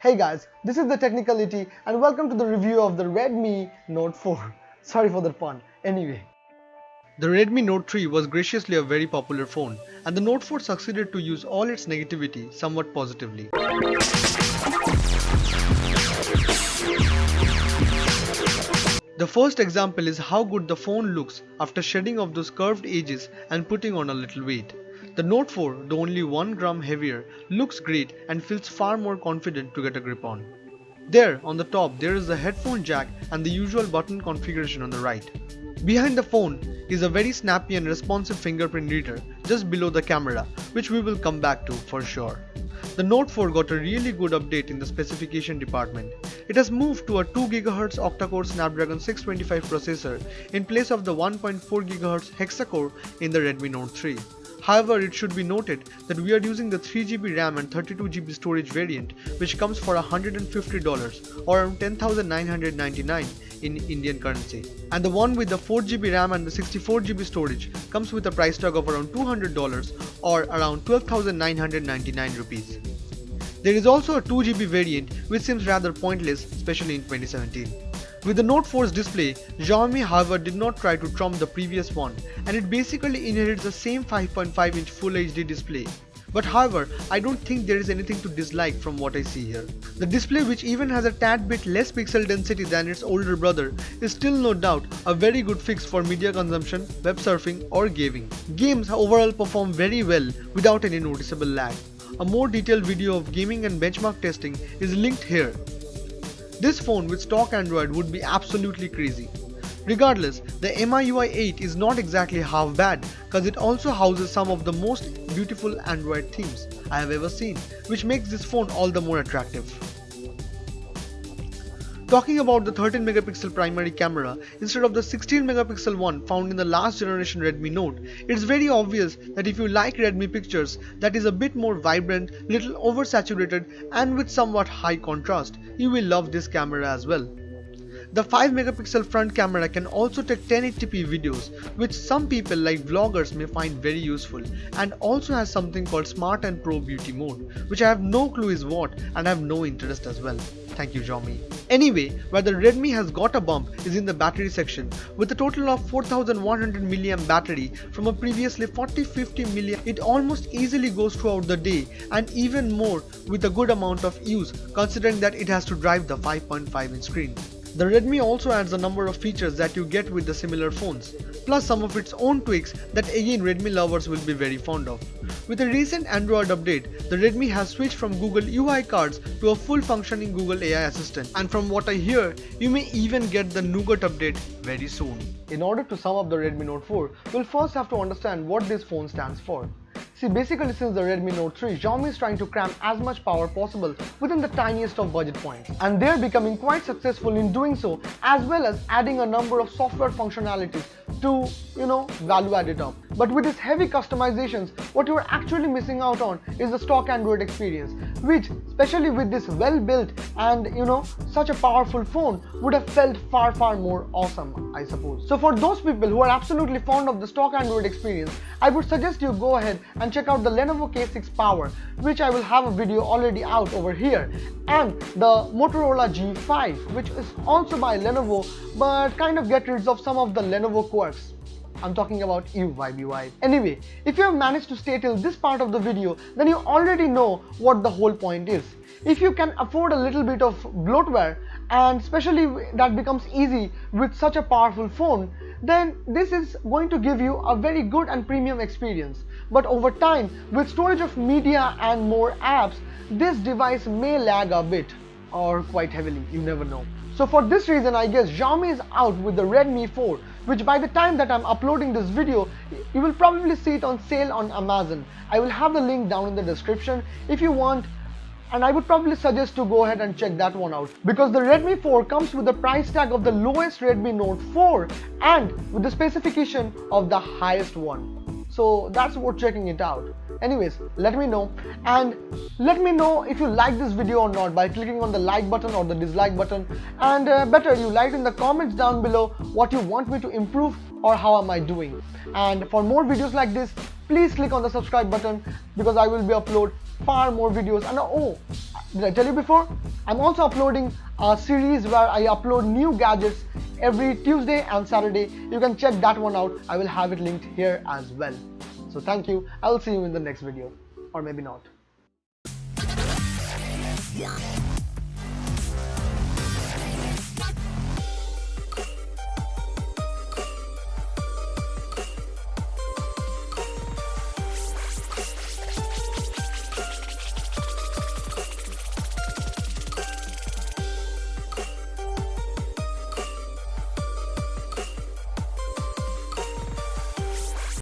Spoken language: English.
Hey guys, this is the TechnicalET and welcome to the review of the Redmi Note 4. Sorry for the pun. Anyway. The Redmi Note 3 was graciously a very popular phone, and the Note 4 succeeded to use all its negativity somewhat positively. The first example is how good the phone looks after shedding off those curved edges and putting on a little weight. The Note 4, though only 1 gram heavier, looks great and feels far more confident to get a grip on. There, on the top, there is the headphone jack and the usual button configuration on the right. Behind the phone is a very snappy and responsive fingerprint reader just below the camera, which we will come back to for sure. The Note 4 got a really good update in the specification department. It has moved to a 2 GHz octa-core Snapdragon 625 processor in place of the 1.4 GHz hexa-core in the Redmi Note 3. However, it should be noted that we are using the 3GB RAM and 32GB storage variant, which comes for $150 or around $10,999 in Indian currency. And the one with the 4GB RAM and the 64GB storage comes with a price tag of around $200 or around 12,999 rupees. There is also a 2GB variant which seems rather pointless, especially in 2017. With the Note 4's display, Xiaomi however did not try to trump the previous one, and it basically inherits the same 5.5-inch Full HD display. But however, I don't think there is anything to dislike from what I see here. The display, which even has a tad bit less pixel density than its older brother, is still no doubt a very good fix for media consumption, web surfing or gaming. Games overall perform very well without any noticeable lag. A more detailed video of gaming and benchmark testing is linked here. This phone with stock Android would be absolutely crazy. Regardless, the MIUI 8 is not exactly half bad, cause it also houses some of the most beautiful Android themes I have ever seen, which makes this phone all the more attractive. Talking about the 13 megapixel primary camera instead of the 16 megapixel one found in the last generation Redmi Note, it's very obvious that if you like Redmi pictures that is a bit more vibrant, little oversaturated and with somewhat high contrast, you will love this camera as well. The 5 megapixel front camera can also take 1080p videos, which some people like vloggers may find very useful, and also has something called Smart and Pro Beauty mode, which I have no clue is what and have no interest as well. Thank you Xiaomi. Anyway, where the Redmi has got a bump is in the battery section. With a total of 4100 mAh battery from a previously 40-50 mAh, it almost easily goes throughout the day and even more with a good amount of use considering that it has to drive the 5.5-inch screen. The Redmi also adds a number of features that you get with the similar phones, plus some of its own tweaks that again Redmi lovers will be very fond of. With a recent Android update, the Redmi has switched from Google UI cards to a full functioning Google AI assistant, and from what I hear, you may even get the Nougat update very soon. In order to sum up the Redmi Note 4, we'll first have to understand what this phone stands for. See, basically since the Redmi Note 3, Xiaomi is trying to cram as much power possible within the tiniest of budget points, and they're becoming quite successful in doing so, as well as adding a number of software functionalities to, value add it up. But with these heavy customizations, what you are actually missing out on is the stock Android experience, which, especially with this well-built and such a powerful phone, would have felt far more awesome, I suppose. So for those people who are absolutely fond of the stock Android experience, I would suggest you go ahead and check out the Lenovo K6 Power, which I will have a video already out over here, and the Motorola G5, which is also by Lenovo but kind of get rid of some of the Lenovo quirks. I'm talking about UI. Anyway, if you have managed to stay till this part of the video, then you already know what the whole point is. If you can afford a little bit of bloatware, and especially that becomes easy with such a powerful phone, then this is going to give you a very good and premium experience. But over time, with storage of media and more apps, this device may lag a bit, or quite heavily, you never know. So for this reason, I guess Xiaomi is out with the Redmi 4, which by the time that I'm uploading this video, you will probably see it on sale on Amazon. I will have the link down in the description if you want, and I would probably suggest to go ahead and check that one out, because the Redmi 4 comes with the price tag of the lowest Redmi Note 4 and with the specification of the highest one. So that's worth checking it out. Anyways, let me know, and let me know if you like this video or not by clicking on the like button or the dislike button, and better you write in the comments down below what you want me to improve or how am I doing. And for more videos like this, please click on the subscribe button because I will be upload far more videos. And oh, did I tell you before? I'm also uploading a series where I upload new gadgets every Tuesday and Saturday. You can check that one out. I will have it linked here as well. So thank you. I'll see you in the next video, or maybe not.